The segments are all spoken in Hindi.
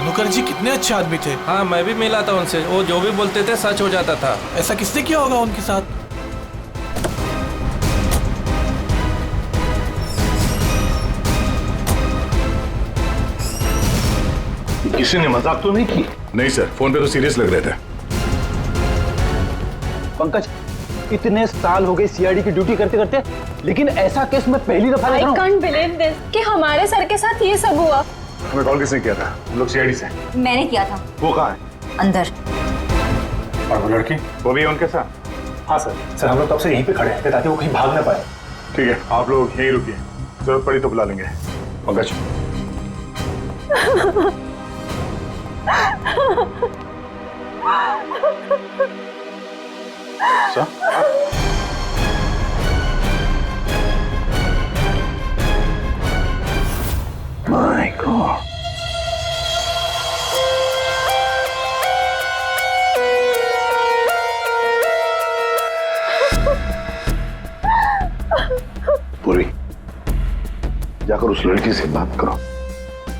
भानुकर जी कितने अच्छे आदमी थे। हाँ, मैं भी मिला था उनसे, वो जो भी बोलते थे सच हो जाता था। ऐसा किसने किया होगा उनके साथ? किसी ने मजाक तो नहीं की? नहीं सर, फोन पे तो सीरियस लग रहे थे। पंकज, इतने साल हो गए सीआईडी की ड्यूटी करते करते, लेकिन ऐसा केस मैं पहली दफा देख रहा हूं। I can't believe this कि हमारे सर के साथ ये सब हुआ। हमें कॉल किसने किया था? हम लोग सीआईडी से। मैंने किया था। वो कहाँ है? अंदर। और वो लड़की? वो भी है उनके साथ? हाँ सर, हम लोग तब से यहीं पे खड़े हैं ताकि वो कहीं भाग ना पाए। ठीक है, आप लोग यहीं रुकिए, जरूरत पड़ी तो बुला लेंगे। पंकज। सर? My God. पूर्वी, जाकर उस लड़की से बात करो,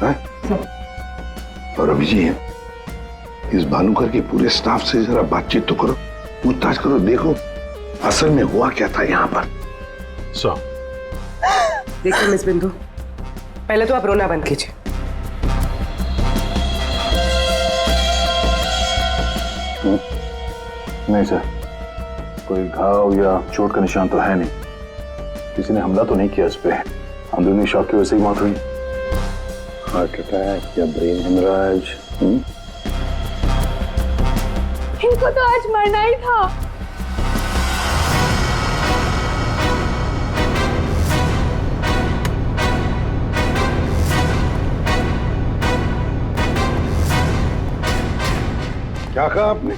हैं? और अभी जी इस भानुकर के पूरे स्टाफ से जरा बातचीत तो करो, पूछताछ करो, देखो असल में हुआ क्या था यहाँ पर। सर, देखिए मिस बिंदु, पहले तो आप रोना बंद कीजिए। नहीं सर, कोई घाव या चोट का निशान तो है नहीं, किसी ने हमला तो नहीं किया इस पे, अंदरूनी शॉक की वजह से ही मौत हुई। हार्ट अटैक या ब्रेन हेमराज? इनको तो आज मरना ही था। क्या कहा आपने?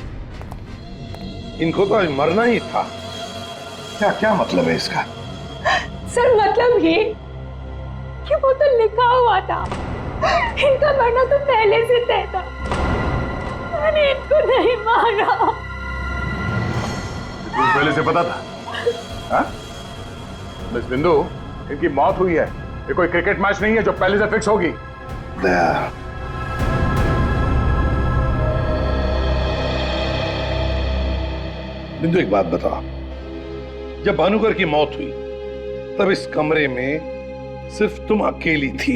इनको तो आज मरना ही था। क्या क्या मतलब है इसका? सर मतलब ये कि वो तो लिखा हुआ था, इनका मरना तो पहले से तय था, मैंने इनको नहीं मारा। तुझे पहले से पता था? हाँ? मिस बिंदु, इनकी मौत हुई है, ये कोई क्रिकेट मैच नहीं है जो पहले से फिक्स होगी। दया, बिंदु एक बात बताओ, जब भानुकर की मौत हुई तब इस कमरे में सिर्फ तुम अकेली थी,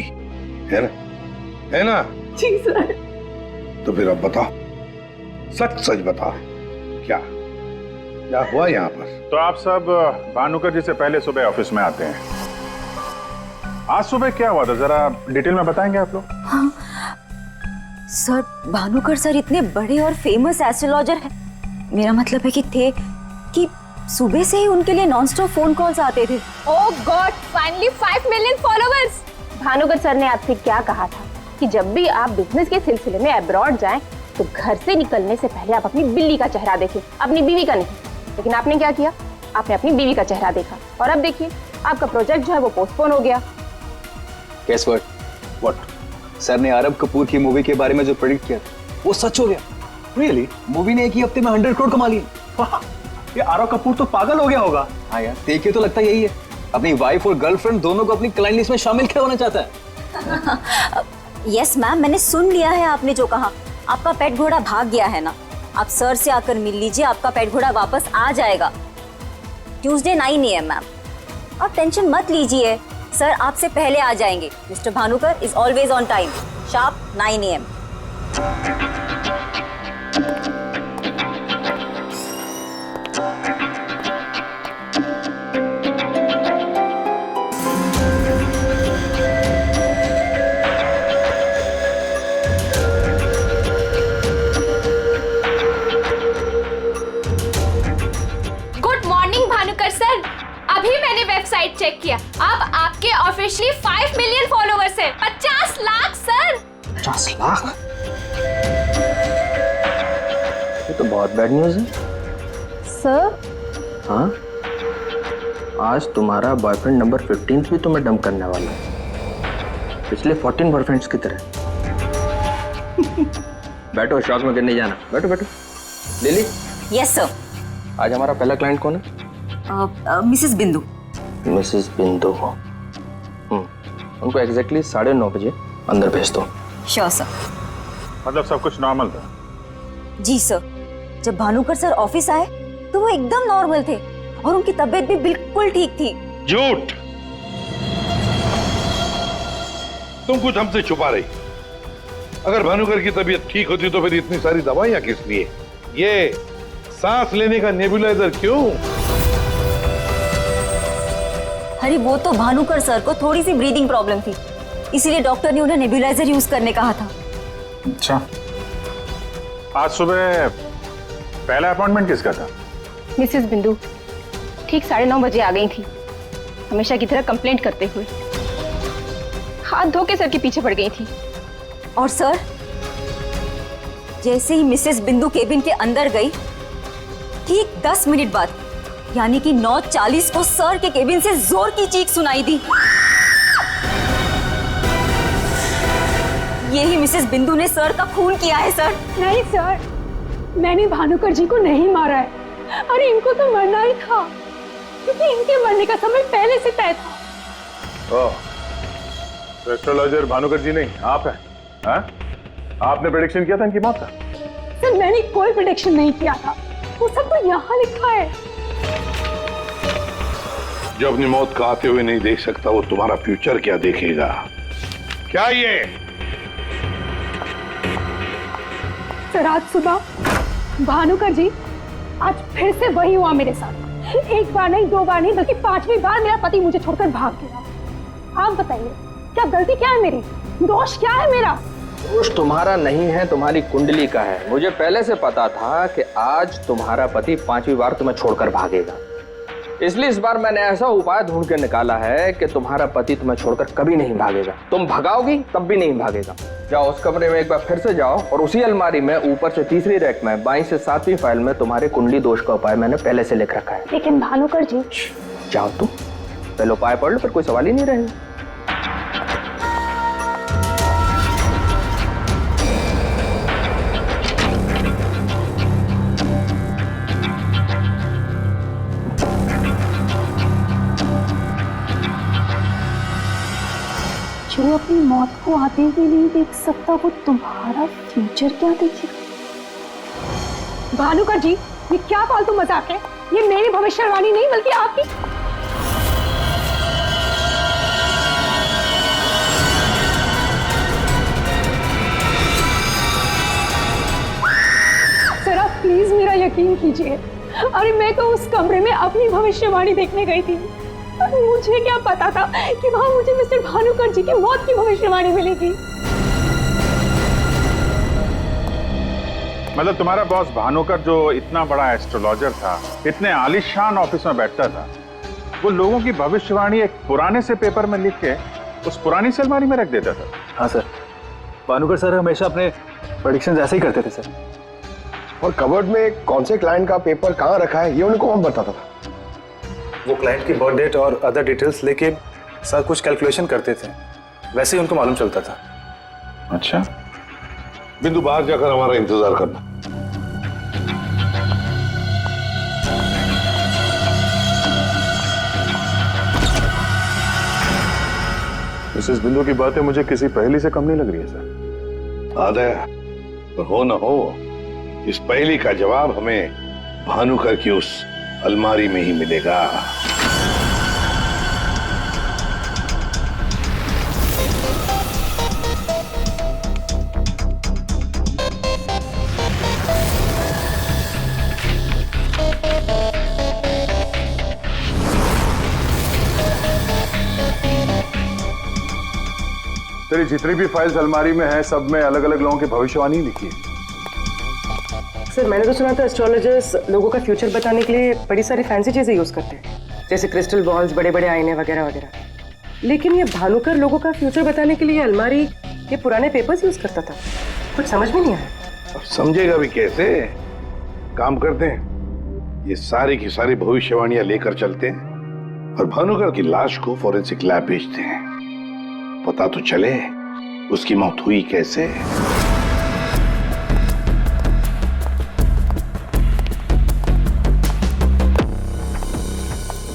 है ना? है ना? जी सर। तो फिर अब बताओ, सच सच बताओ, क्या क्या हुआ यहाँ पर? तो आप सब भानुकर जी से पहले सुबह ऑफिस में आते हैं, आज सुबह क्या हुआ था जरा डिटेल में बताएंगे आप लोग? हाँ सर, भानुकर सर इतने बड़े और फेमस एस्ट्रोलॉजर हैं, मेरा मतलब है कि थे कि सुबह से ही उनके लिए नॉनस्टॉप फोन कॉल्स आते थे। Oh God, finally 5 million followers. Bhanukar sir ने आपसे क्या कहा था कि जब भी आप बिजनेस के सिलसिले में अब्रॉड जाएं तो घर से निकलने से पहले आप अपनी बिल्ली का चेहरा देखें, अपनी बीवी का नहीं। लेकिन आपने क्या किया? आपने अपनी बीवी का चेहरा देखा और अब देखिए आपका प्रोजेक्ट जो है वो पोस्टपोन हो गया। Guess what? What? सर ने आरब कपूर की मूवी के बारे में जो प्रेडिक्ट किया वो सच हो गया। Really? मूवी ने एक ही हफ्ते में 100 करोड़ कमा लिए। वाह, ये आरब कपूर तो पागल हो गया होगा। हाँ यार, देखिए तो लगता यही है, अपनी वाइफ और गर्लफ्रेंड दोनों को अपनी क्लाइंट लिस्ट में शामिल क्या होना चाहता है। यस मैम, मैंने सुन लिया है आपने जो कहा। आपका पेट घोड़ा भाग गया है ना, आप सर से आकर मिल लीजिए, आपका पेट घोड़ा वापस आ जाएगा ट्यूसडे 9 AM मैम। आप टेंशन मत लीजिए, सर आपसे पहले आ जाएंगे। Mister Bhanukar is always on time, sharp 9 AM। Good morning Bhanukar sir, अभी मैंने वेबसाइट चेक किया, अब आपके ऑफिशियली 5 मिलियन फॉलोअर्स हैं। 50 लाख सर। 50 लाख? ये तो बहुत बैड न्यूज़ है। सर? हाँ? आज तुम्हारा बॉयफ्रेंड नंबर 15 भी तुम्हें डंप करने वाला है, पिछले 14 बॉयफ्रेंड्स की तरह। बैठो, शॉक में गिरने जाना। बैठो बैठो। लिली। Yes sir. आज हमारा पहला क्लाइंट कौन है? मिसेस बिंदु। मिसेस बिंदु। उनको एग्जैक्टली 9:30 बजे अंदर भेज दो। Sure sir. मतलब सब कुछ नॉर्मल था? जी सर, जब भानुकर सर ऑफिस आए तो वो एकदम नॉर्मल थे और उनकी तबीयत भी बिल्कुल ठीक थी। झूठ! तुम कुछ हमसे छुपा रही। अगर भानुकर की तबीयत ठीक होती तो फिर इतनी सारी दवाइयां किस लिए? ये सांस लेने का नेबुलाइजर क्यों? अरे वो तो भानुकर सर को थोड़ी सी ब्रीदिंग प्रॉब्लम थी, इसीलिए डॉक्टर ने उन्हें नेबुलाइजर यूज करने कहा था। अच्छा, आज सुबह पहला अपॉइंटमेंट किसका था? मिसेस बिंदु ठीक 9:30 बजे आ गई थी, हमेशा की तरह कंप्लेंट करते हुए। हाथ धो के सर के पीछे पड़ गई थी। और सर, जैसे ही मिसेस बिंदु केबिन के अंदर गई, ठीक 10 मिनट बाद यानी कि 9:40 को सर के केबिन से जोर की चीख सुनाई दी। यही मिसेस बिंदु ने सर का खून किया है सर। नहीं सर, मैंने भानुकर जी को नहीं मारा है। अरे इनको तो मरना ही था, क्योंकि इनके मरने का समय पहले से तय था। एस्ट्रोलॉजर भानुकर जी नहीं, आप हैं? हाँ? आपने प्रेडिक्शन किया था इनकी मौत का? सर मैंने कोई प्रेडिक्शन नहीं किया था, वो सब तो यहाँ लिखा है। जो अपनी मौत का आते हुए नहीं देख सकता, वो तुम्हारा फ्यूचर क्या देखेगा? क्या ये? सर आज सुबह भानुकर जी, आज फिर से वही हुआ मेरे साथ। एक बार नहीं, 2 बार नहीं, बल्कि 5वीं बार मेरा पति मुझे छोड़कर भाग गया। आप बताइए, क्या गलती क्या है मेरी? दोष क्या है मेरा? दोष तुम्हारा नहीं है, तुम्हारी कुंडली का है। मुझे पहले से पता था कि आज तुम्हारा पति 5वीं बार तुम्हें छोड़कर भागेगा, इसलिए इस बार मैंने ऐसा उपाय ढूंढ के निकाला है कि तुम्हारा पति तुम्हें छोड़कर कभी नहीं भागेगा। तुम भगाओगी तब भी नहीं भागेगा। जाओ उस कमरे में एक बार फिर से जाओ, और उसी अलमारी में ऊपर से 3री रैक में 22 से 7वीं फाइल में तुम्हारे कुंडली दोष का उपाय मैंने पहले से लिख रखा है। लेकिन भानुकर जी। जाओ तुम पहले उपाय पढ़ लो, फिर कोई सवाल ही नहीं रहेगा। जो अपनी मौत को आते हुए नहीं देख सकता, वो तुम्हारा फ्यूचर क्या देखेगा? भानुकर जी, ये क्या फालतू मजाक है? ये मेरी भविष्यवाणी नहीं बल्कि आपकी। सर आप प्लीज मेरा यकीन कीजिए। अरे मैं तो उस कमरे में अपनी भविष्यवाणी देखने गई थी। मुझे क्या पता था कि वहां मुझे मिस्टर भानुकर जी की मौत की भविष्यवाणी मिलेगी। मतलब तुम्हारा बॉस भानुकर जो इतना बड़ा एस्ट्रोलॉजर था, इतने आलीशान ऑफिस में बैठता था, वो लोगों की भविष्यवाणी एक पुराने से पेपर में लिख के उस पुरानी से अलमारी में रख देता था। हाँ सर, भानुकर सर हमेशा अपने प्रेडिक्शंस ऐसे ही करते थे सर। और कबर्ड में कौन से क्लाइंट का पेपर कहाँ रखा है, ये उनको कौन बताता था? वो क्लाइंट की बर्थ डेट और अदर डिटेल्स लेके सर कुछ कैलकुलेशन करते थे, वैसे ही उनको मालूम चलता था। अच्छा, बिंदु बाहर जाकर हमारा इंतजार करना। मिसेस बिंदु की बातें मुझे किसी पहेली से कम नहीं लग रही है सर। आदय, पर हो न हो, इस पहेली का जवाब हमें भानुकर की उस अलमारी में ही मिलेगा। तेरी जितनी भी फाइल्स अलमारी में है, सब में अलग अलग लोगों की भविष्यवाणी लिखी है। सर मैंने तो सुना था एस्ट्रोलॉजर्स लोगों का फ्यूचर बताने के लिए बड़ी सारी फैंसी चीजें यूज करते हैं, जैसे क्रिस्टल बॉल्स, बड़े बड़े आईने वगैरह वगैरह। लेकिन ये भानुकर लोगों का फ्यूचर बताने के लिए अलमारी, ये पुराने पेपर्स यूज करता था। कुछ समझ में नहीं आया। समझेगा भी कैसे? काम करते हैं, ये सारी की सारी भविष्यवाणियां लेकर चलते हैं और भानुकर की लाश को फॉरेंसिक लैब भेजते हैं। पता तो चले उसकी मौत हुई कैसे।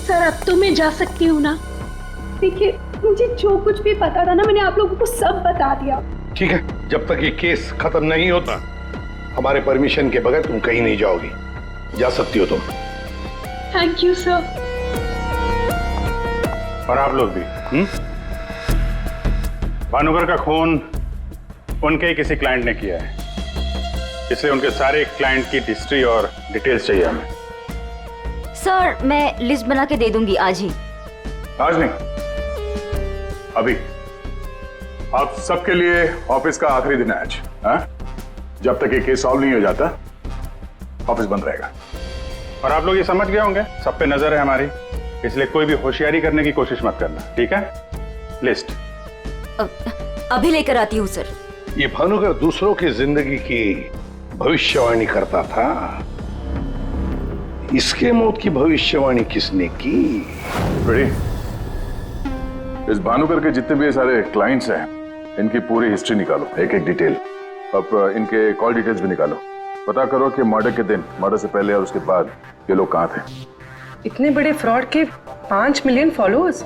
सर अब तो मैं जा सकती हूँ ना? देखिए मुझे जो कुछ भी पता था ना, मैंने आप लोगों को सब बता दिया। ठीक है, जब तक ये केस खत्म नहीं होता हमारे परमिशन के बगैर तुम कहीं नहीं जाओगी। जा सकती हो तुम। Thank you sir. और आप लोग भी। भानुकर का खून उनके ही किसी क्लाइंट ने किया है, इसलिए उनके सारे क्लाइंट की हिस्ट्री और डिटेल्स चाहिए हमें। सर मैं लिस्ट बना के दे दूंगी आज ही। आज नहीं, अभी। आप सबके लिए ऑफिस का आखिरी दिन है आज। हाँ? जब तक ये केस सॉल्व नहीं हो जाता ऑफिस बंद रहेगा। और आप लोग ये समझ गए होंगे, सब पे नजर है हमारी, इसलिए कोई भी होशियारी करने की कोशिश मत करना, ठीक है? लिस्ट अभी लेकर आती हूँ सर। ये भानुकर दूसरों की जिंदगी की भविष्यवाणी करता था, इसके मौत की भविष्यवाणी किसने की? बड़ी, इस भानुकर के जितने भी सारे क्लाइंट्स हैं, इनकी पूरी हिस्ट्री निकालो, एक एक डिटेल। अब इनके कॉल डिटेल्स भी निकालो। पता करो कि मर्डर के दिन, मर्डर से पहले और उसके बाद ये लोग कहाँ थे। इतने बड़े फ्रॉड के 5 मिलियन फॉलोअर्स,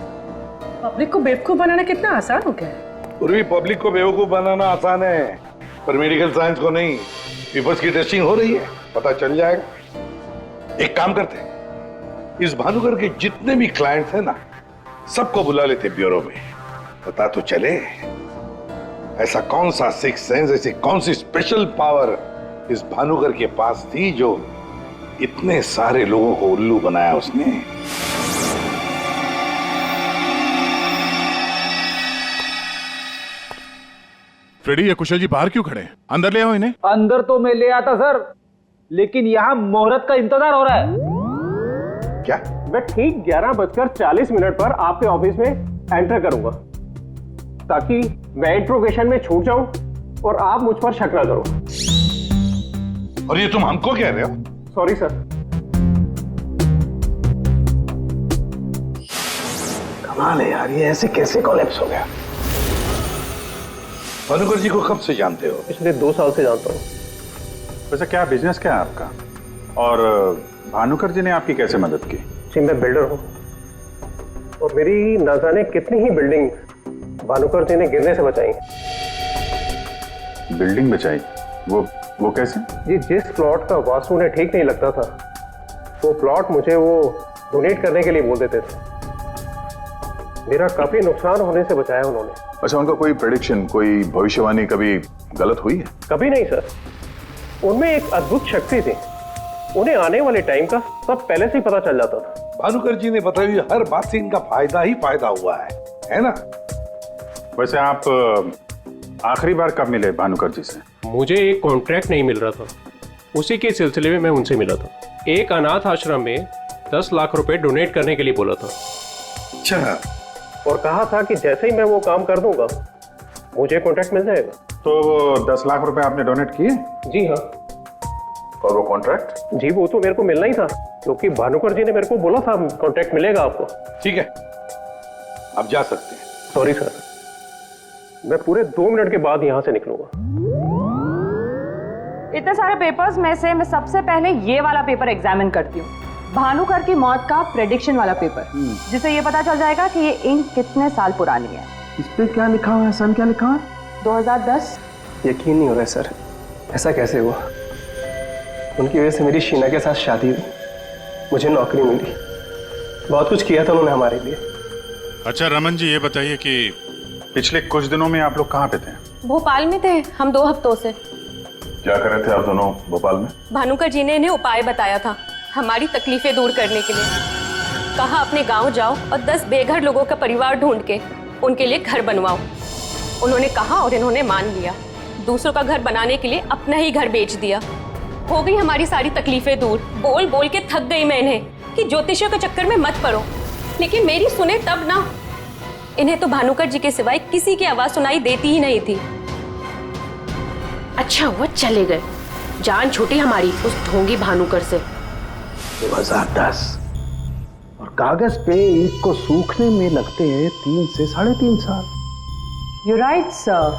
पब्लिक को बेवकूफ बनाना कितना आसान हो गया है। पूरी पब्लिक को बेवकूफ बनाना आसान है, पर मेडिकल साइंस को नहीं। पीपल्स की टेस्टिंग हो रही है, पता चल जाएगा। एक काम करते हैं, इस भानुकर के जितने भी क्लाइंट्स हैं ना, सबको बुला लेते ब्यूरो में। पता तो चले ऐसा कौन सा सिक्स सेंस, ऐसी कौन सी स्पेशल पावर इस भानुकर के पास थी जो इतने सारे लोगों को उल्लू बनाया उसने। फ्रेडी, ये कुशल जी बाहर क्यों खड़े हैं? अंदर ले आओ इन्हें। अंदर तो मैं ले आता सर, लेकिन यहाँ मुहूर्त का इंतजार हो रहा है। क्या? मैं ठीक 11:40 पर आपके ऑफिस में एंटर करूंगा, ताकि मैं इंट्रोगेशन में छूट जाऊं और आप मुझ पर शक न करो। और ये तुम हमको कह रहे हो? Sorry sir. कमाल है यार, ये ऐसे कैसे कोलैप्स हो गया? भानुकर जी को कब से जानते हो? पिछले 2 साल से जानता हूँ। वैसे क्या बिजनेस क्या है आपका? और भानुकर जी ने आपकी कैसे मदद की? जी मैं बिल्डर हूँ, और मेरी ना जाने कितनी ही बिल्डिंग भानुकर जी ने गिरने से बचाई। बिल्डिंग बचाई? वो कैसे? जी जिस प्लॉट का वास्तु उन्हें ठीक नहीं लगता था, वो प्लॉट मुझे वो डोनेट करने के लिए बोल देते थे। मेरा काफी नुकसान होने से बचाया उन्होंने। अच्छा, उनका कोई प्रेडिक्शन, कोई भविष्यवाणी कभी गलत हुई है? कभी नहीं सर, उनमें एक अद्भुत शक्ति थी। उन्हें आने वाले टाइम का सब पहले से ही पता चल जाता था। भानुकर जी ने बताई हुई हर बात से इनका फायदा ही फायदा हुआ है ना? वैसे आप आखिरी बार कब मिले भानुकर जी से? मुझे एक कॉन्ट्रैक्ट नहीं मिल रहा था, उसी के सिलसिले में मैं उनसे मिला था। एक अनाथ आश्रम में 10 लाख रुपए डोनेट करने के लिए बोला था। अच्छा। और कहा था कि जैसे ही मैं वो काम कर दूंगा मुझे कॉन्ट्रैक्ट मिल जाएगा। तो 10 लाख रुपए आपने डोनेट किए? जी हाँ। और वो कॉन्ट्रैक्ट? जी वो तो मेरे को मिलना ही था, क्योंकि भानुकर जी ने मेरे को बोला था कॉन्ट्रैक्ट मिलेगा आपको। ठीक है, आप जा सकते हैं। सॉरी सर, मैं पूरे 2 मिनट के बाद यहाँ से निकलूंगा। इतने सारे पेपर्स में से मैं सबसे पहले ये वाला पेपर एग्जामिन करती हूँ, भानुकर की मौत का प्रेडिक्शन वाला पेपर, जिससे ये पता चल जाएगा कि ये इंक कितने साल पुरानी है। इस पे क्या लिखा हुआ है? सन क्या लिखा हुआ है? 2010। यकीन नहीं हो रहा है सर, ऐसा कैसे हुआ? उनकी वजह से मेरी शीना के साथ शादी हुई, मुझे नौकरी मिली, बहुत कुछ किया था उन्होंने हमारे लिए। अच्छा रमन जी, ये बताइए कि पिछले कुछ दिनों में आप लोग कहाँ पे थे? भोपाल में थे हम 2 हफ्तों से। क्या कर रहे थे आप दोनों भोपाल में? भानुकर जी ने इन्हें उपाय बताया था हमारी तकलीफें दूर करने के लिए। कहा अपने गांव जाओ और 10 बेघर लोगों का परिवार ढूंढ के उनके लिए घर बनवाओ। उन्होंने कहा और इन्होंने मान लिया। दूसरों का घर बनाने के लिए अपना ही घर बेच दिया। हो गई हमारी सारी तकलीफें दूर। बोल बोल के थक गई मैं इन्हें कि ज्योतिषियों के चक्कर में मत पड़ो, लेकिन मेरी सुने तब ना। इन्हें तो भानुकर जी के सिवाय किसी की आवाज सुनाई देती ही नहीं थी। अच्छा हुआ चले गए, जान छूटी हमारी उस ढोंगी भानुकर से। 2010 और कागज पे ईंट को सूखने में लगते हैं 3 से 3.5 साल। You right sir,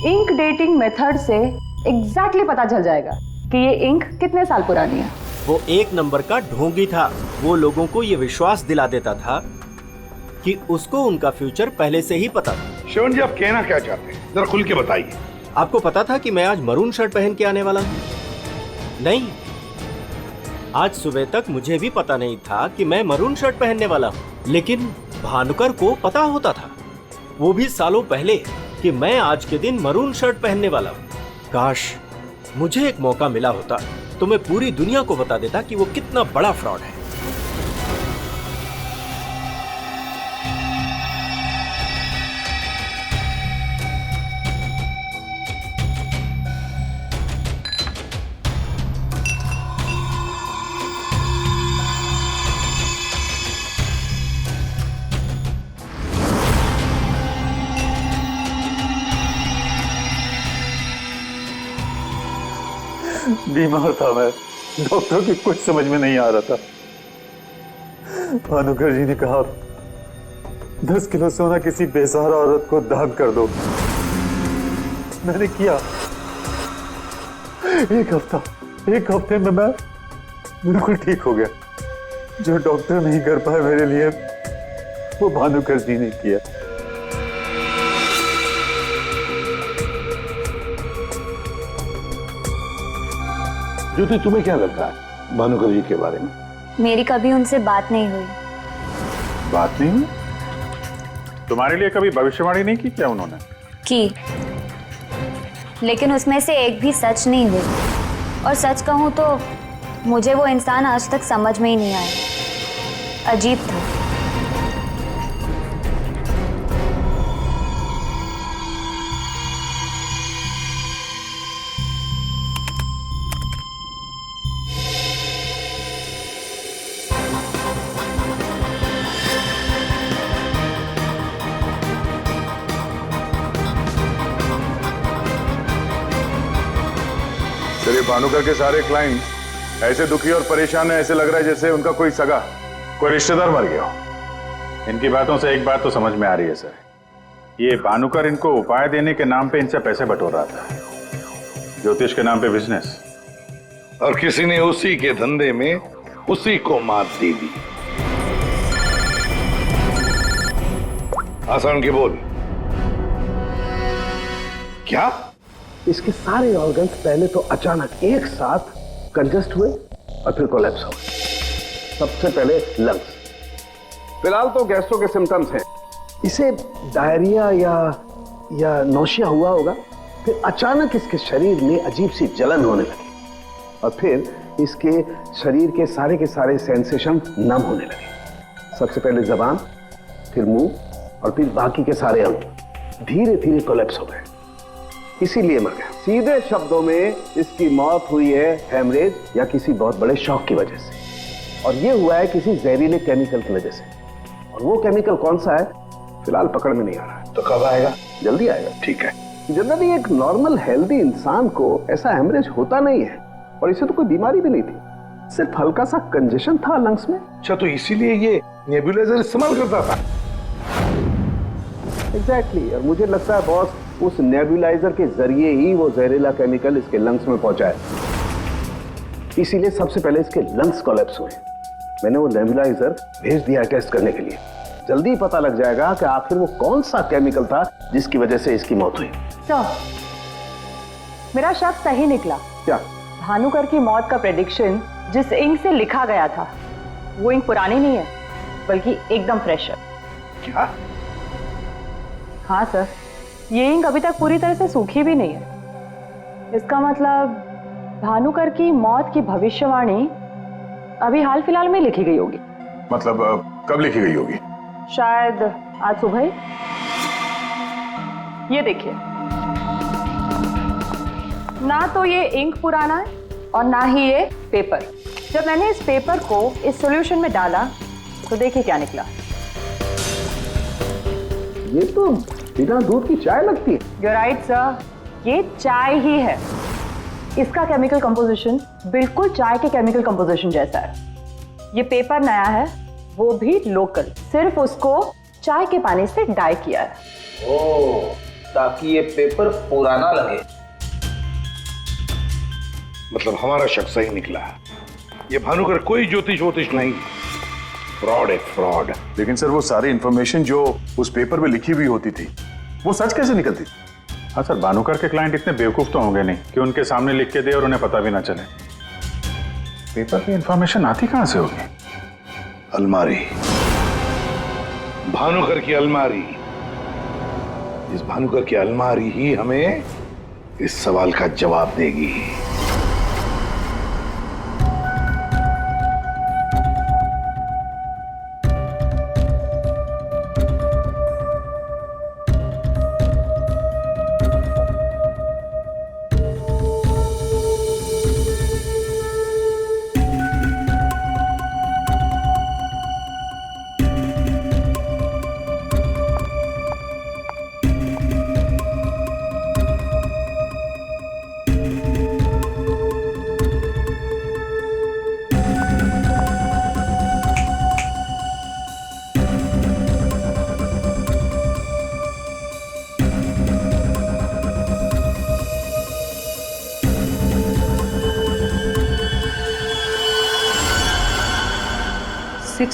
ink dating method से एग्जैक्टली पता चल जाएगा कि ये इंक कितने साल पुरानी है। वो एक नंबर का ढोंगी था। वो लोगों को ये विश्वास दिला देता था कि उसको उनका फ्यूचर पहले से ही पता था। शिवन जी, आप कहना क्या चाहते हैं? जरा खुल के बताइए। आपको पता था कि मैं आज मरून शर्ट पहन के आने वाला हूं? नहीं, आज सुबह तक मुझे भी पता नहीं था कि मैं मरून शर्ट पहनने वाला हूं, लेकिन भानुकर को पता होता था, वो भी सालों पहले, कि मैं आज के दिन मरून शर्ट पहनने वाला हूं। काश मुझे एक मौका मिला होता तो मैं पूरी दुनिया को बता देता कि वो कितना बड़ा फ्रॉड है। बीमार था मैं, डॉक्टर की कुछ समझ में नहीं आ रहा था। भानुकर जी ने कहा 10 किलो सोना किसी बेसहारा औरत को दान कर दो। मैंने किया। एक हफ्ते में मैं बिल्कुल ठीक हो गया। जो डॉक्टर नहीं कर पाए मेरे लिए, वो भानुकर जी ने किया। ज्योति, तुम्हें क्या लगता है भानुकर जी के बारे में? मेरी कभी उनसे बात नहीं हुई। बात नहीं हुई? तुम्हारे लिए कभी भविष्यवाणी नहीं की क्या उन्होंने? की, लेकिन उसमें से एक भी सच नहीं हुई। और सच कहूं तो मुझे वो इंसान आज तक समझ में ही नहीं आया। अजीब था। चलिए, भानुकर के सारे क्लाइंट ऐसे दुखी और परेशान है, ऐसे लग रहा है जैसे उनका कोई सगा, कोई रिश्तेदार मर गया हो। इनकी बातों से एक बात तो समझ में आ रही है सर, ये भानुकर इनको उपाय देने के नाम पे इनसे पैसे बटोर रहा था, ज्योतिष के नाम पे बिजनेस, और किसी ने उसी के धंधे में उसी को मात दे दी। आसान के बोल। क्या? इसके सारे ऑर्गन्स पहले तो अचानक एक साथ कंजस्ट हुए और फिर कोलैप्स हो गए। सबसे पहले लंग्स। फिलहाल तो गैस्ट्रो के सिम्टम्स हैं। इसे डायरिया या नौशिया हुआ होगा। फिर अचानक इसके शरीर में अजीब सी जलन होने लगी और फिर इसके शरीर के सारे सेंसेशन नम होने लगे। सबसे पहले जबान, फिर मुंह और फिर बाकी के सारे अंग धीरे धीरे कोलैप्स हो गए। इसीलिए मर गया। सीधे शब्दों में इसकी मौत हुई है हेमरेज या किसी बहुत बड़े शॉक की वजह से, और ये हुआ है किसी जहरीले केमिकल की वजह से। और वो केमिकल कौन सा है फिलहाल पकड़ में नहीं आ रहा है। तो कब आएगा? जल्दी आएगा। ठीक है। जनरली एक नॉर्मल हेल्दी इंसान को ऐसा हेमरेज होता नहीं है, और इसे तो कोई बीमारी भी नहीं थी, सिर्फ हल्का सा कंजेशन था लंग्स में। अच्छा, तो इसीलिए ये नेबुलाइजर इस्तेमाल करता था? एग्जैक्टली। और मुझे लगता है बॉस, उस नेबुलाइजर के जरिए ही वो जहरीला केमिकल इसके लंग्स में पहुंचा है। इसीलिए सबसे पहले इसके लंग्स कोलैप्स हुए। मैंने वो नेबुलाइजर भेज दिया टेस्ट करने के लिए। जल्दी पता लग जाएगा कि आखिर वो कौन सा केमिकल था जिसकी वजह से इसकी मौत हुई। सर, मेरा शक सही निकला। क्या? भानुकर की मौत का प्रेडिक्शन जिस इंक से लिखा गया था, वो इंक पुरानी नहीं है, बल्कि एकदम फ्रेश है। क्या? हाँ सर, ये इंक अभी तक पूरी तरह से सूखी भी नहीं है। इसका मतलब भानुकर की मौत की भविष्यवाणी अभी हाल फिलहाल में लिखी गई होगी। मतलब कब लिखी गई होगी? शायद आज सुबह ही। ये देखिए, ना तो ये इंक पुराना है और ना ही ये पेपर। जब मैंने इस पेपर को इस सॉल्यूशन में डाला तो देखिए क्या निकला। ये तो बिना दूध की चाय लगती है। You're right, सर, ये चाय ही है। इसका केमिकल कंपोजिशन बिल्कुल चाय के केमिकल कंपोजिशन जैसा है। ये पेपर नया है, वो भी लोकल, सिर्फ उसको चाय के पानी से डाई किया है। ओह, ताकि ये पेपर पुराना लगे। मतलब हमारा शक सही निकला है। ये भानुकर कोई ज्योतिष नहीं, फ्रॉड है, फ्रॉड। लेकिन सर, वो सारी इंफॉर्मेशन जो उस पेपर में लिखी हुई होती थी, वो सच कैसे निकलती? हाँ सर, भानुकर के क्लाइंट इतने बेवकूफ तो होंगे नहीं कि उनके सामने लिख के दे और उन्हें पता भी ना चले। पेपर की इंफॉर्मेशन आती कहां से होगी? अलमारी, भानुकर की अलमारी। इस भानुकर की अलमारी ही हमें इस सवाल का जवाब देगी।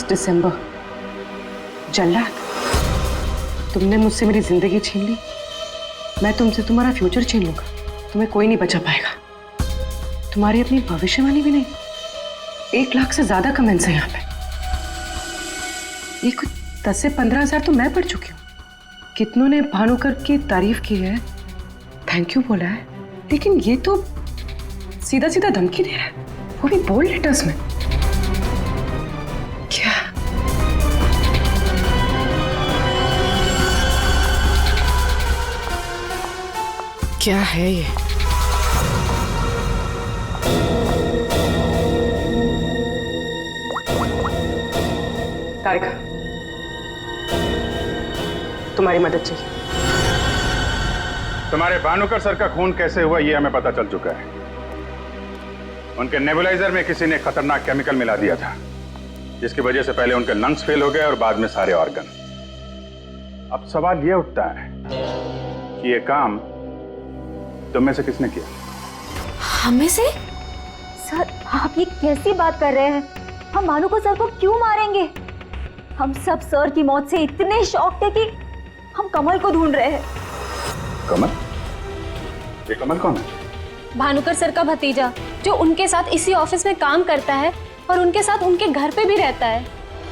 दिसंबर। जल्लाद, तुमने मुझसे मेरी जिंदगी छीन ली, मैं तुमसे तुम्हारा फ्यूचर छीन लूंगा। तुम्हें कोई नहीं बचा पाएगा। तुम्हारी अपनी भविष्यवाणी भी नहीं। 1 लाख से ज्यादा कमेंट्स हैं यहाँ पे। ये कुछ 10 से 15 हजार तो मैं पढ़ चुकी हूँ। कितनों ने भानुकर की तारीफ की है, थैंक यू बोला है, लेकिन ये तो सीधा सीधा धमकी दे रहा है, वो भी बोल्ड लेटर्स में। क्या है ये? तारिका, तुम्हारी मदद चाहिए। तुम्हारे भानुकर सर का खून कैसे हुआ ये हमें पता चल चुका है। उनके नेबुलाइजर में किसी ने खतरनाक केमिकल मिला दिया था, जिसकी वजह से पहले उनके लंग्स फेल हो गए और बाद में सारे ऑर्गन। अब सवाल ये उठता है कि ये काम तुम में से किसने किया? हमें से? सर, आप ये कैसी बात कर रहे हैं? हम भानुकर सर को क्यों मारेंगे? हम सब सर की मौत से इतने शॉक थे कि हम कमल को ढूंढ रहे हैं। कमल? ये कमल कौन है? भानुकर सर का भतीजा, जो उनके साथ इसी ऑफिस में काम करता है और उनके साथ उनके घर पे भी रहता है।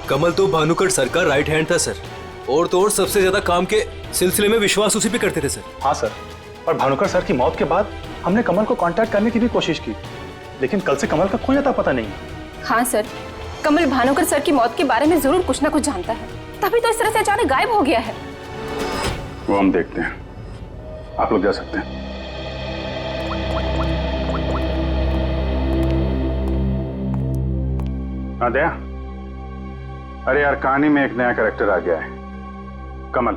कमल तो भानुकर सर का राइट हैंड था सर, और तो और सबसे ज्यादा काम के सिलसिले में विश्वास उसी पे करते थे सर। हाँ सर, और भानुकर सर की मौत के बाद हमने कमल को कांटेक्ट करने की भी कोशिश की, लेकिन कल से कमल का कोई अता पता नहीं। हाँ सर, कमल भानुकर सर की मौत के बारे में जरूर कुछ ना कुछ जानता है, तभी तो इस तरह से अचानक गायब हो गया है। वो हम देखते हैं, आप लोग जा सकते हैं। हाँ दया, अरे यार, कहानी में एक नया कैरेक्टर आ गया है, कमल।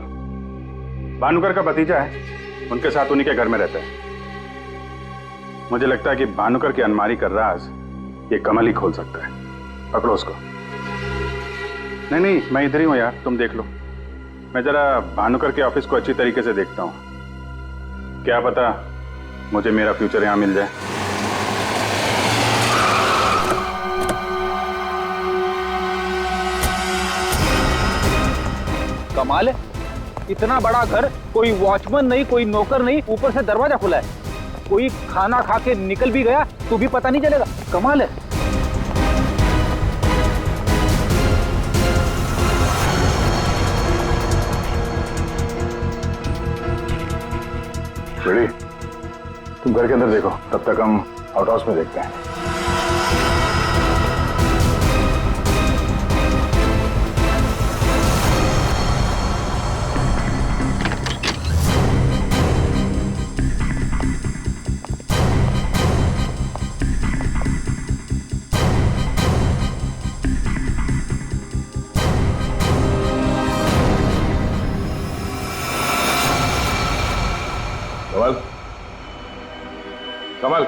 भानुकर का भतीजा है, उनके साथ उन्हीं के घर में रहता है। मुझे लगता है कि भानुकर की अलमारी का राज ये कमल ही खोल सकता है। पकड़ो उसको। नहीं नहीं, मैं इधर ही हूं यार, तुम देख लो। मैं जरा भानुकर के ऑफिस को अच्छी तरीके से देखता हूं, क्या पता मुझे मेरा फ्यूचर यहां मिल जाए। कमाल है, इतना बड़ा घर, कोई वॉचमैन नहीं, कोई नौकर नहीं, ऊपर से दरवाजा खुला है। कोई खाना खा के निकल भी गया तो भी पता नहीं चलेगा। कमाल है। रेडी, तुम घर के अंदर देखो, तब तक हम आउट हाउस में देखते हैं। कमल, कमल,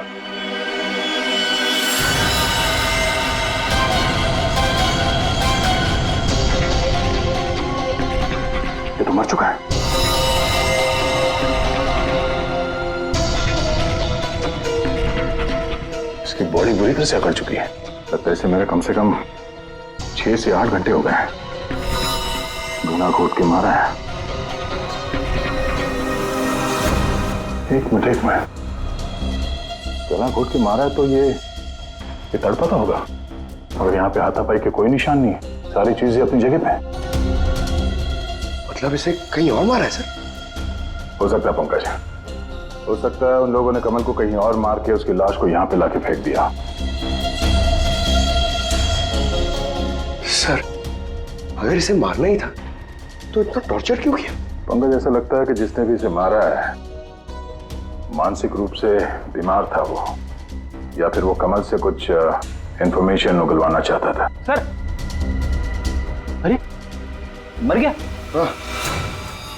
ये तो मर चुका है। इसकी बॉडी बुरी तरह से अकड़ चुकी है। लगता है इसे मेरे कम से कम 6 से 8 घंटे हो गए हैं। घुना घोट के मारा है। एक मिनट गला घोट के मारा है तो ये तड़पता होगा, और यहाँ पे हाथापाई के कोई निशान नहीं है, सारी चीजें अपनी जगह पे हैं। मतलब इसे कहीं और मारा है सर? हो सकता है पंकज, हो सकता है उन लोगों ने कमल को कहीं और मार के उसकी लाश को यहाँ पे लाके फेंक दिया। सर अगर इसे मारना ही था तो इतना टॉर्चर क्यों किया? पंकज, ऐसा लगता है कि जिसने भी इसे मारा है मानसिक रूप से बीमार था वो, या फिर वो कमल से कुछ इंफॉर्मेशन उगलवाना चाहता था। सर, अरे मर गया? हाँ।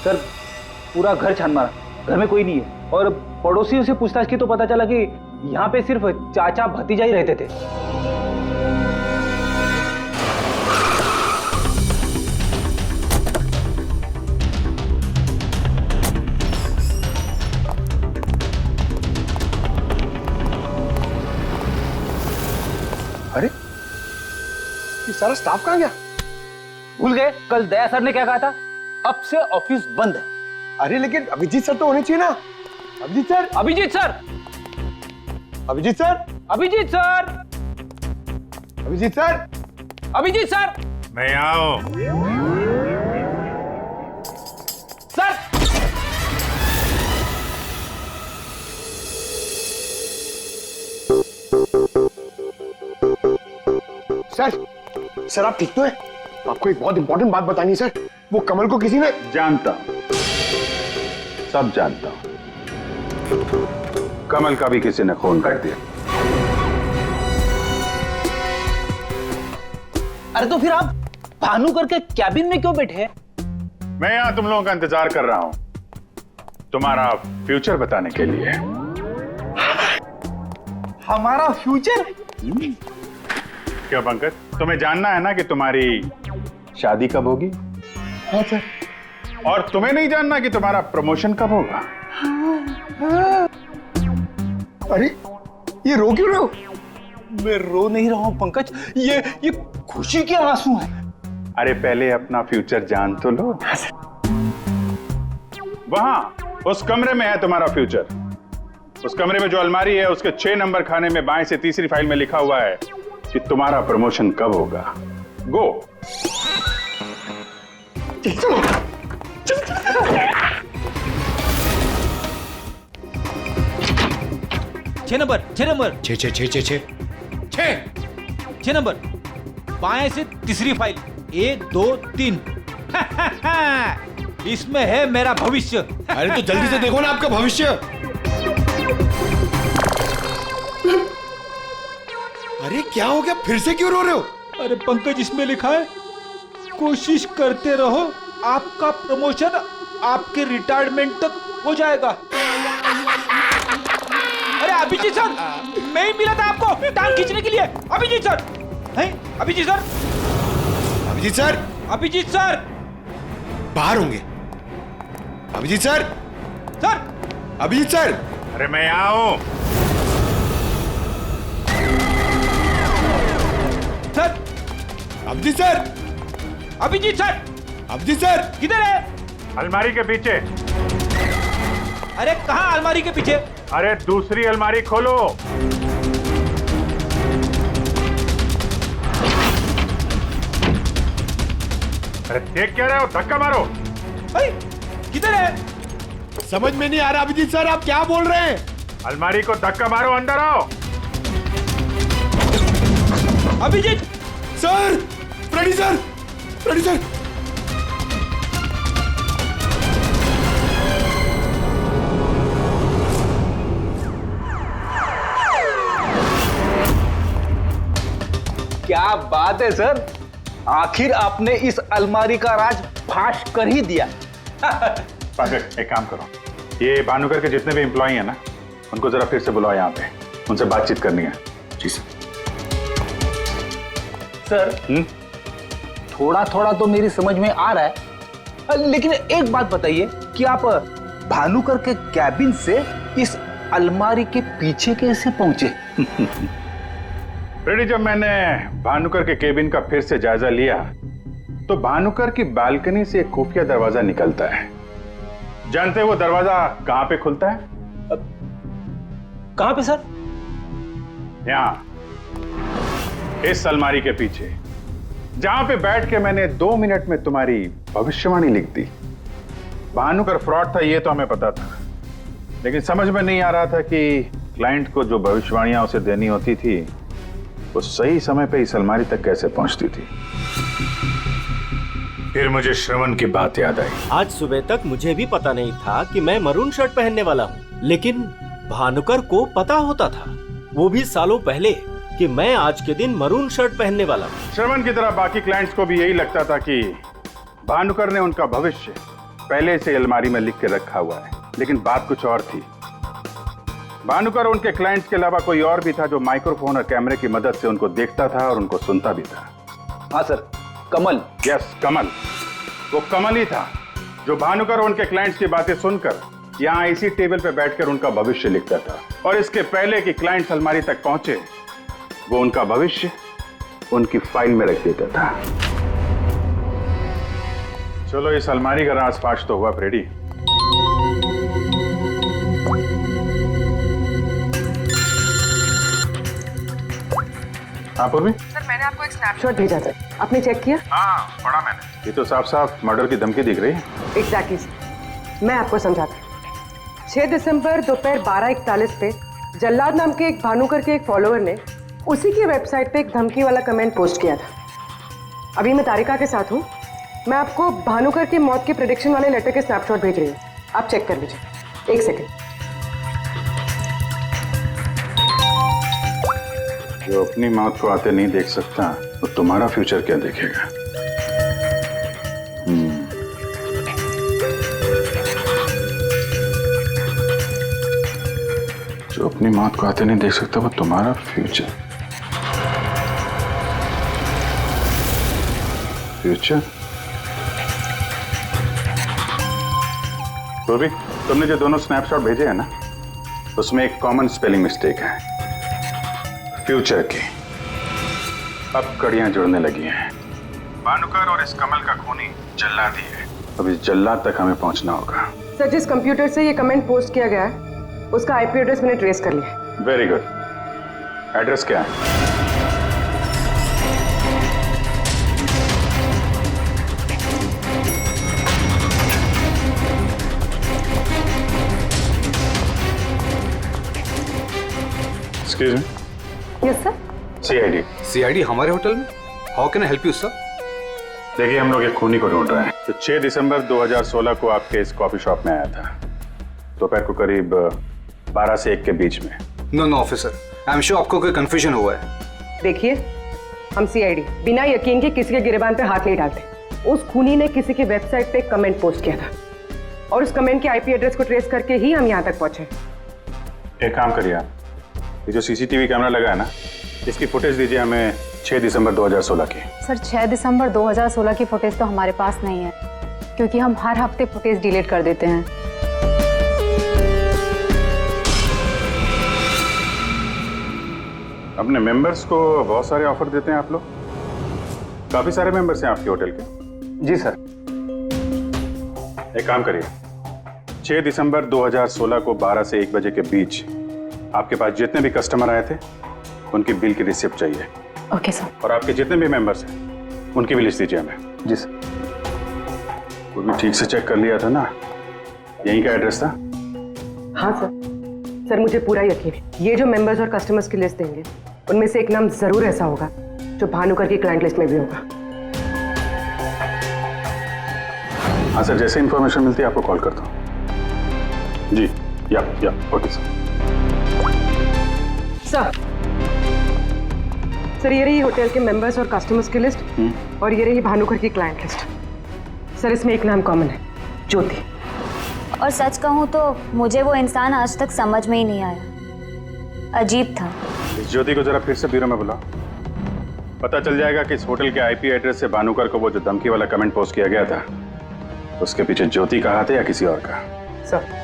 सर पूरा घर छान मारा, घर में कोई नहीं है, और पड़ोसियों से पूछताछ की तो पता चला कि यहाँ पे सिर्फ चाचा भतीजा ही रहते थे। अरे ये सारा स्टाफ कहाँ गया? भूल गए कल दया सर ने क्या कहा था, अब से ऑफिस बंद है। अरे लेकिन अभिजीत सर तो होने चाहिए ना। Abhijit sir, Abhijit sir, Abhijit sir, Abhijit sir, Abhijit sir, Abhijit sir, मैं आओ। सर सर आप ठीक तो है? आपको एक बहुत इंपॉर्टेंट बात बतानी है सर। वो कमल को किसी ने... जानता हूं, सब जानता हूं, कमल का भी किसी ने खून कर दिया। अरे तो फिर आप भानु करके कैबिन में क्यों बैठे हैं? मैं यहां तुम लोगों का इंतजार कर रहा हूं, तुम्हारा फ्यूचर बताने के लिए। हमारा फ्यूचर? क्यों पंकज, तुम्हें जानना है ना कि तुम्हारी शादी कब होगी? हाँ सर। और तुम्हें नहीं जानना कि तुम्हारा प्रमोशन कब होगा? अरे ये रो क्यों रहे हो? मैं रो नहीं रहा हूं पंकज, ये खुशी के आंसू हैं। अरे पहले अपना फ्यूचर जान तो लो। वहां उस कमरे में है तुम्हारा फ्यूचर। उस कमरे में जो अलमारी है उसके 6 नंबर खाने में बाएं से तीसरी फाइल में लिखा हुआ है कि तुम्हारा प्रमोशन कब होगा। गो। 6 नंबर, 6 नंबर, 6 नंबर, बाएं से तीसरी फाइल, 1 2 3। इसमें है मेरा भविष्य। अरे तो जल्दी से देखो ना आपका भविष्य। अरे क्या हो गया, फिर से क्यों रो रहे हो? अरे पंकज, इसमें लिखा है कोशिश करते रहो, आपका प्रमोशन आपके रिटायरमेंट तक हो जाएगा। अरे अभिजीत सर, मैं ही मिला था आपको टांग खींचने के लिए। अभिजीत सर, हैं? Abhijit sir, Abhijit sir, Abhijit sir बाहर होंगे। Abhijit sir, sir, Abhijit sir. अरे मैं यहाँ हूं। Sir, Abhijit sir, Abhijit sir, Abhijit sir किधर है? अलमारी के पीछे। अरे कहाँ अलमारी के पीछे? अरे दूसरी अलमारी खोलो। अरे देख क्या रहे हो, धक्का मारो। किधर है? समझ में नहीं आ रहा अभिजीत सर, आप क्या बोल रहे हैं? अलमारी को धक्का मारो, अंदर आओ। Abhijit sir, Freddy sir, Freddy sir. क्या बात है सर, आखिर आपने इस अलमारी का राज फाश कर ही दिया। पंकज, एक काम करो, ये भानुकर के जितने भी एम्प्लॉय हैं ना, उनको जरा फिर से बुलाओ यहाँ पे, उनसे बातचीत करनी है। जी सर। सर, थोड़ा थोड़ा तो मेरी समझ में आ रहा है, लेकिन एक बात बताइए कि आप भानुकर के कैबिन से इस अलमारी के पीछे कैसे पहुंचे? रेडी, जब मैंने भानुकर के केबिन का फिर से जायजा लिया तो भानुकर की बालकनी से एक खुफिया दरवाजा निकलता है। जानते हैं वो दरवाजा कहां पे खुलता है? कहां पे सर? यहाँ, इस अलमारी के पीछे, जहां पे बैठ के मैंने 2 मिनट में तुम्हारी भविष्यवाणी लिख दी। भानुकर फ्रॉड था ये तो हमें पता था, लेकिन समझ में नहीं आ रहा था कि क्लाइंट को जो भविष्यवाणियां उसे देनी होती थी वो सही समय पे इस अलमारी तक कैसे पहुंचती थी। फिर मुझे श्रवण की बात याद आई। आज सुबह तक मुझे भी पता नहीं था कि मैं मरून शर्ट पहनने वाला हूँ, लेकिन भानुकर को पता होता था, वो भी सालों पहले, कि मैं आज के दिन मरून शर्ट पहनने वाला हूँ। श्रवण की तरह बाकी क्लाइंट्स को भी यही लगता था कि भानुकर ने उनका भविष्य पहले से अलमारी में लिख के रखा हुआ है, लेकिन बात कुछ और थी। भानुकर उनके क्लाइंट्स के अलावा कोई और भी था जो माइक्रोफोन और कैमरे की मदद से उनको देखता था और उनको सुनता भी था। हाँ सर, कमल। यस, कमल। वो कमल ही था जो भानुकर उनके क्लाइंट्स की बातें सुनकर यहाँ इसी टेबल पे बैठकर उनका भविष्य लिखता था, और इसके पहले कि क्लाइंट्स अलमारी तक पहुंचे वो उनका भविष्य उनकी फाइल में रख देता था। चलो, इस अलमारी का राज फाश तो हुआ फ्रेडी। हाँ पूर्वी? सर, मैंने आपको एक स्नैपशॉट भेजा था, आपने चेक किया? हाँ, पढ़ा मैंने। ये तो साफ साफ मर्डर की धमकी दिख रही है। एग्जैक्टली सर, मैं आपको समझाता हूँ। 6 दिसंबर दोपहर 12:41 पे जल्लाद नाम के एक भानुकर के एक फॉलोअर ने उसी की वेबसाइट पे एक धमकी वाला कमेंट पोस्ट किया था। अभी मैं तारिका के साथ हूँ, मैं आपको भानुकर की मौत के प्रेडिक्शन वाले लेटर के स्नैपशॉट भेज रही हूँ, आप चेक कर लीजिए। 1 सेकेंड। जो अपनी मौत को आते नहीं देख सकता वो तुम्हारा फ्यूचर क्या देखेगा? जो अपनी मौत को आते नहीं देख सकता वो तुम्हारा फ्यूचर। तो भी तुमने जो दोनों स्नैपशॉट भेजे हैं ना, उसमें एक कॉमन स्पेलिंग मिस्टेक है, फ्यूचर की। अब कड़ियां जुड़ने लगी हैं। भानुकर और इस कमल का खूनी जल्लाद ही है। अब इस जल्लाद तक हमें पहुंचना होगा। सर, जिस कंप्यूटर से ये कमेंट पोस्ट किया गया है उसका आईपी एड्रेस मैंने ट्रेस कर लिया। Very good. एड्रेस क्या है? Excuse me. Yes sir. CID. CID हमारे होटल में? How can I help you sir? देखिए, हम लोग एक खूनी को ढूंढ रहे हैं तो 6 दिसंबर 2016 को आपके इस कॉफी शॉप में आया था, दोपहर को करीब 12 से 1 के बीच में। No officer, I am sure आपको कोई कंफ्यूजन हुआ है। देखिए, हम सीआईडी बिना यकीन के किसी के गिरेबान पे हाथ नहीं डालते। उस खूनी ने किसी की वेबसाइट पे कमेंट पोस्ट किया था और उस कमेंट के आईपी एड्रेस को ट्रेस करके ही हम यहाँ तक पहुंचे। एक काम करिए आप, ये जो सीसीटीवी कैमरा लगा है ना, इसकी फुटेज दीजिए हमें 6 दिसंबर 2016 की। सर, 6 दिसंबर 2016 की फुटेज तो हमारे पास नहीं है, क्योंकि हम हर हफ्ते फुटेज डिलीट कर देते हैं। अपने मेंबर्स को बहुत सारे ऑफर देते हैं आप लोग? काफी सारे मेंबर्स हैं आपके होटल के? जी सर। एक काम करिए, 6 दिसंबर 2016 को 12 से 1 बजे के बीच आपके पास जितने भी कस्टमर आए थे उनकी बिल की रिसिप्ट चाहिए। Okay sir. और आपके जितने भी मेंबर्स हैं उनकी भी लिस्ट दीजिए हमें। जी सर। वो भी ठीक से चेक कर लिया था ना? यहीं का एड्रेस था? हाँ सर। सर, मुझे पूरा यकीन है ये जो मेंबर्स और कस्टमर्स की लिस्ट देंगे उनमें से एक नाम जरूर ऐसा होगा जो भानुकर की क्लाइंट लिस्ट में भी होगा। हाँ सर, जैसे इंफॉर्मेशन मिलती है आपको कॉल करता हूँ। जी, या ओके सर। सर, ये रही होटल के मेंबर्स और कस्टमर्स की लिस्ट और ये रही भानुकर की क्लाइंट लिस्ट। सर, इसमें एक नाम कॉमन है, ज्योति। और सच कहूँ तो मुझे वो इंसान आज तक समझ में ही नहीं आया, अजीब था। इस ज्योति को जरा फिर से ब्यूरो में बुलाओ, पता चल जाएगा कि इस होटल के आईपी एड्रेस से भानुकर को वो जो धमकी वाला कमेंट पोस्ट किया गया था उसके पीछे ज्योति का हाथ है या किसी और का। सर,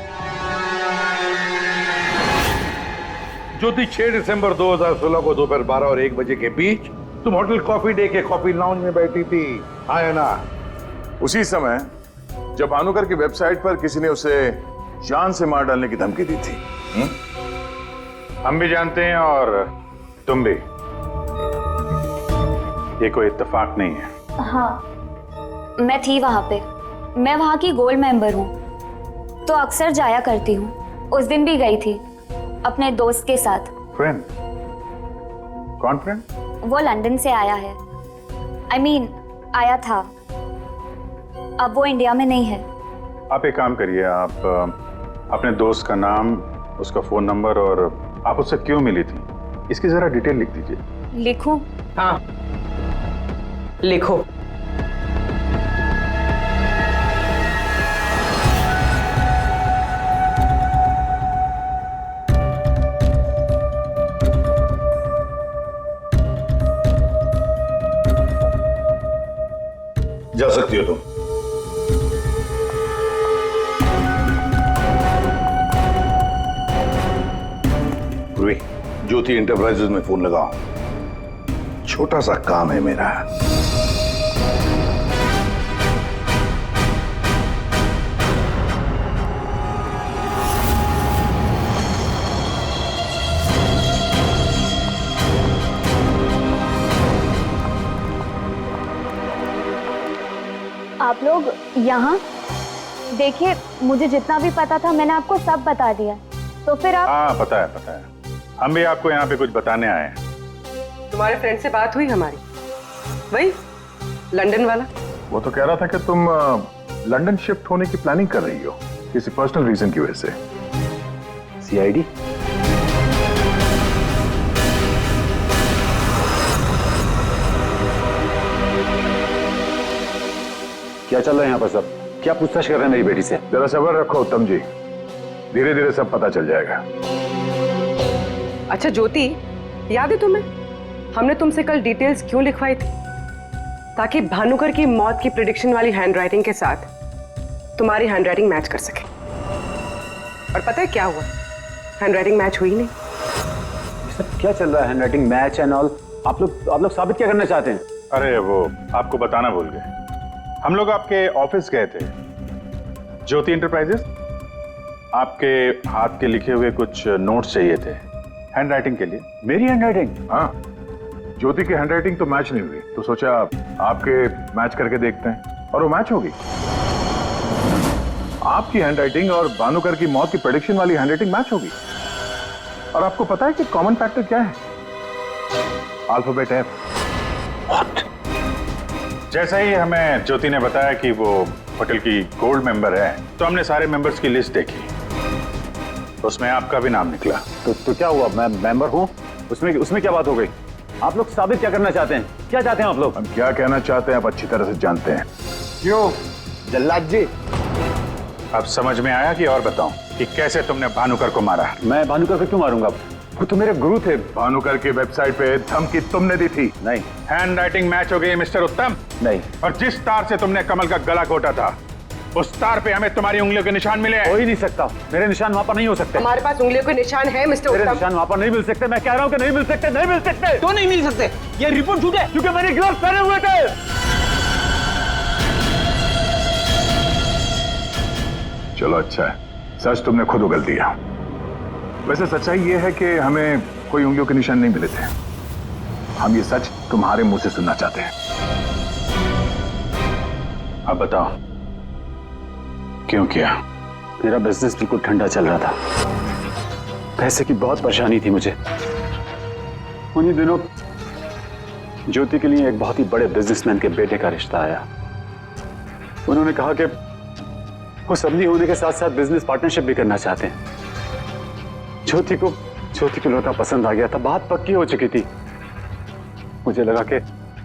ज्योति 6 दिसंबर 2016 को दोपहर 12 और 1 बजे के बीच तुम होटल कॉफी डे के कॉफी लाउंज में बैठी थी, हाँ ना? उसी समय जब भानुकर की वेबसाइट पर किसी ने उसे जान से मार डालने की धमकी दी थी। हम भी जानते हैं और तुम भी। ये कोई इत्तेफाक नहीं है। हाँ, मैं थी वहां पे। मैं वहां की गोल्ड मेंबर हूँ, तो अक्सर जाया करती हूँ। उस दिन भी गई थी अपने दोस्त के साथ। फ्रेंड? कौन फ्रेंड? वो लंदन से आया है। I mean, आया था। अब वो इंडिया में नहीं है। आप एक काम करिए, आप अपने दोस्त का नाम, उसका फोन नंबर और आप उससे क्यों मिली थी, इसकी जरा डिटेल लिख दीजिए। लिखूं? हाँ, लिखो। जा सकती हो तुम। पूर्वी, ज्योति इंटरप्राइजेज में फोन लगाओ। छोटा सा काम है मेरा। आप लोग यहाँ देखिए, मुझे जितना भी पता था मैंने आपको सब बता दिया। तो फिर आप? हाँ, पता है पता है। हम भी आपको यहाँ पे कुछ बताने आए हैं। तुम्हारे फ्रेंड से बात हुई हमारी, वही लंदन वाला। वो तो कह रहा था कि तुम लंदन शिफ्ट होने की प्लानिंग कर रही हो किसी पर्सनल रीजन की वजह से। CID? क्या चल रहा है यहाँ पर सब? क्या पूछताछ कर रहे हैं मेरी बेटी से? जरा सब्र रखो उत्तम जी, धीरे धीरे सब पता चल जाएगा। अच्छा ज्योति, याद है तुम्हें हमने तुमसे कल डिटेल्स क्यों लिखवाई थी? ताकि भानुकर की मौत की प्रिडिक्शन वाली हैंडराइटिंग के साथ तुम्हारी हैंडराइटिंग मैच कर सके। और पता है क्या हुआ? हैंडराइटिंग मैच हुई नहीं। सब क्या चल रहा है? Handwriting match and all. आप लोग साबित क्या करना चाहते हैं? अरे वो आपको बताना भूल गए, हम लोग आपके ऑफिस गए थे, ज्योति इंटरप्राइजेस। आपके हाथ के लिखे हुए कुछ नोट्स चाहिए थे हैंडराइटिंग के लिए। मेरी हैंडराइटिंग? हाँ, ज्योति की हैंडराइटिंग तो मैच नहीं हुई, तो सोचा आपके मैच करके देखते हैं, और वो मैच होगी। आपकी हैंडराइटिंग और भानुकर की मौत की प्रेडिक्शन वाली हैंडराइटिंग मैच होगी। और आपको पता है कि कॉमन फैक्टर क्या है? Alphabet F। जैसा ही हमें ज्योति ने बताया कि वो होटल की गोल्ड मेंबर है, तो हमने सारे मेंबर्स की लिस्ट देखी, तो उसमें आपका भी नाम निकला। तो क्या हुआ? मैं मेंबर हूँ, उसमें क्या बात हो गई? आप लोग साबित क्या करना चाहते हैं? क्या चाहते हैं आप लोग? हम क्या कहना चाहते हैं आप अच्छी तरह से जानते हैं। क्यों जल्लाद जी? अब समझ में आया कि और बताऊं कि कैसे तुमने भानुकर को मारा? मैं भानुकर को क्यों मारूंगा? वो तो मेरे गुरु थे। भानुकर की वेबसाइट पे धमकी तुमने दी थी। नहीं। हैंडराइटिंग मैच हो गई मिस्टर उत्तम। नहीं। और जिस तार से तुमने कमल का गला घोटा था, उस तार पे हमें तुम्हारी उंगलियों के निशान मिले। हो ही नहीं सकता, मेरे निशान वहां पर नहीं हो सकते। हमारे पास उंगलियों के निशान है मिस्टर उत्तम। मेरे निशान वहां पर नहीं मिल सकते। मैं कह रहा हूँ कि नहीं मिल सकते, नहीं मिल सकते। तो नहीं मिल सकते, ये रिपोर्ट झूठ है, क्योंकि मैंने ग्लव्स पहने हुए थे। चलो अच्छा है, सच तुमने खुद उगल दिया। वैसे सच्चाई ये है कि हमें कोई उंगलियों के निशान नहीं मिले थे। हम ये सच तुम्हारे मुंह से सुनना चाहते हैं। अब बताओ क्यों किया? मेरा बिजनेस बिल्कुल ठंडा चल रहा था, पैसे की बहुत परेशानी थी मुझे। उन्हीं दिनों ज्योति के लिए एक बहुत ही बड़े बिजनेसमैन के बेटे का रिश्ता आया। उन्होंने कहा कि वो समधी होने के साथ साथ बिजनेस पार्टनरशिप भी करना चाहते हैं। ज्योति को लड़का पसंद आ गया था, बात पक्की हो चुकी थी। मुझे लगा कि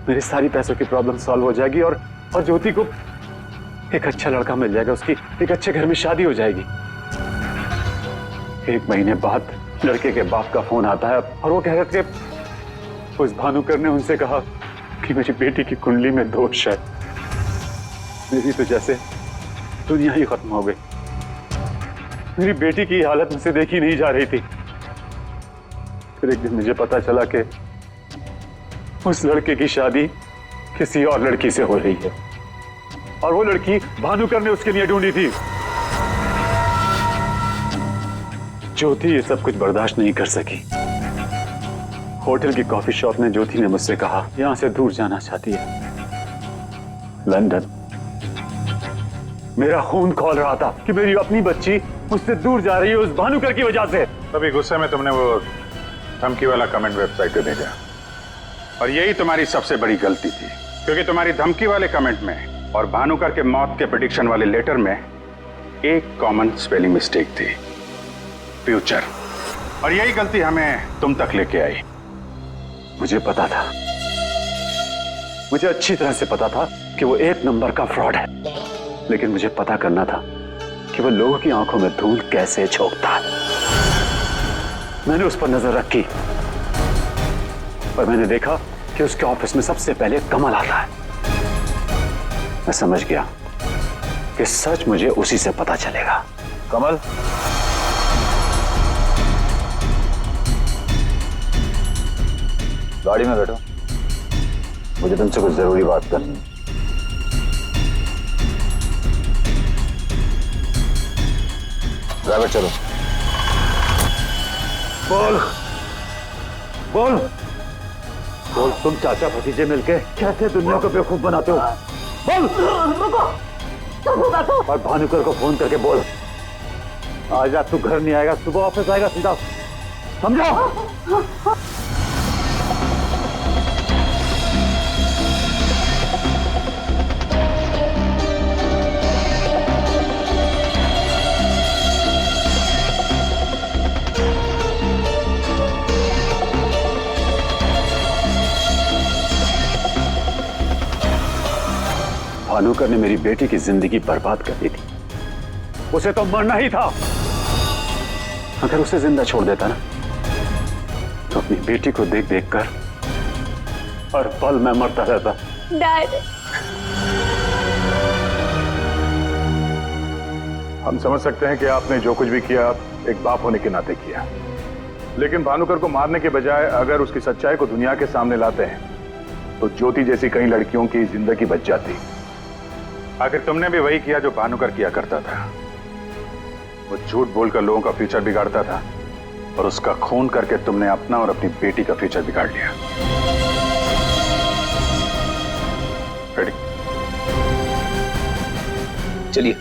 मेरी सारी पैसों की प्रॉब्लम सॉल्व हो जाएगी और ज्योति को एक अच्छा लड़का मिल जाएगा, उसकी एक अच्छे घर में शादी हो जाएगी। 1 महीने बाद लड़के के बाप का फोन आता है और वो कह रहे थे उस भानुकर ने उनसे कहा कि मेरी बेटी की कुंडली में दोष है। मेरी तो जैसे दुनिया ही खत्म हो गई। मेरी बेटी की हालत मुझसे देखी नहीं जा रही थी। फिर एक दिन मुझे पता चला कि उस लड़के की शादी किसी और लड़की से हो रही है और वो लड़की भानुकर ने उसके लिए ढूंढी थी। ज्योति ये सब कुछ बर्दाश्त नहीं कर सकी। होटल की कॉफी शॉप में ज्योति ने मुझसे कहा यहां से दूर जाना चाहती है, लंदन। मेरा खून खौल रहा था कि मेरी अपनी बच्ची मुझसे दूर जा रही है उस भानुकर की वजह से। तभी गुस्से में तुमने वो धमकी वाला कमेंट वेबसाइट पे भेजा, और यही तुम्हारी सबसे बड़ी गलती थी, क्योंकि तुम्हारी धमकी वाले कमेंट में और भानुकर के मौत के प्रेडिक्शन वाले लेटर में एक कॉमन स्पेलिंग मिस्टेक थी, फ्यूचर। और यही गलती हमें तुम तक लेके आई। मुझे पता था, मुझे अच्छी तरह से पता था कि वो एक नंबर का फ्रॉड है, लेकिन मुझे पता करना था कि वो लोगों की आंखों में धूल कैसे झोंकता है। मैंने उस पर नजर रखी और मैंने देखा कि उसके ऑफिस में सबसे पहले कमल आता है। मैं समझ गया कि सच मुझे उसी से पता चलेगा। कमल, गाड़ी में बैठो, मुझे तुमसे कुछ जरूरी बात करनी है। ड्राइवर चलो। बोल बोल बोल, तुम चाचा भतीजे मिलके कैसे दुनिया को बेवकूफ बनाते हो? बोल। और भानुकर को फोन करके बोल आज रात तू घर नहीं आएगा, सुबह ऑफिस आएगा सीधा, समझो? भानुकर ने मेरी बेटी की जिंदगी बर्बाद कर दी थी, उसे तो मरना ही था। अगर उसे जिंदा छोड़ देता ना तो अपनी बेटी को देख देख कर हर पल मैं मरता रहता। डैड, हम समझ सकते हैं कि आपने जो कुछ भी किया एक बाप होने के नाते किया, लेकिन भानुकर को मारने के बजाय अगर उसकी सच्चाई को दुनिया के सामने लाते हैं तो ज्योति जैसी कई लड़कियों की जिंदगी बच जाती। आखिर तुमने भी वही किया जो भानुकर किया करता था। वो झूठ बोलकर लोगों का फ्यूचर बिगाड़ता था और उसका खून करके तुमने अपना और अपनी बेटी का फ्यूचर बिगाड़ लिया। रेडी? चलिए।